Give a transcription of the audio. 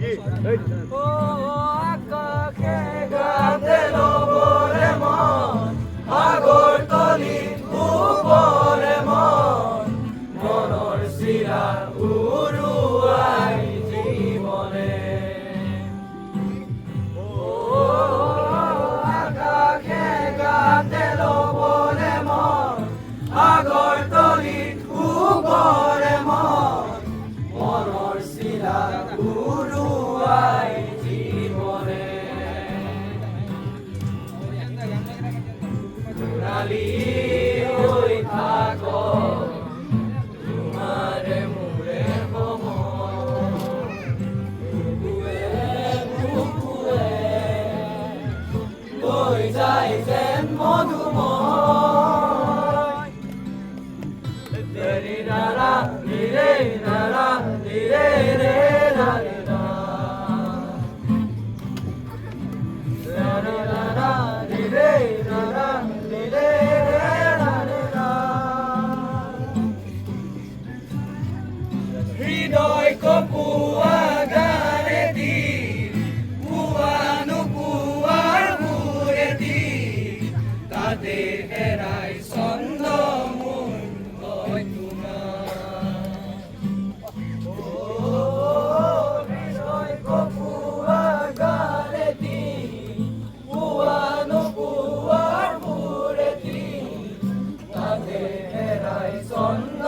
ও আকাশে গাতে লবৰে মন আগৰ তলিত ওপৰে মন মনৰ চিৰা উৰুৱাই জীৱনে ও আকাশে গাতে লবৰে মন আগৰ তলিত ওপৰে মন মনৰ চিৰা উৰুৱাই জীৱনে সোণালী হৈ থাক তোমাৰে মোৰে মৰম লৈ যায় যেন মধুময় তেৰি নাৰা নিৰে নাৰা নিৰে ৰে নাৰে না নাৰা নাৰা নিৰে নাৰা নিৰে ৰে নাৰে না হৃদয় কপোৱা গাৰেদি পুৱা নোপোৱাৰ মোৰেদি তাতে হেৰাই চন্দ মোৰ হয় তোমাৰ হৃদয় কপোৱা গাৰেদি পুৱা নোপোৱাৰ মোৰেদি তাতে হেৰাই চন্দ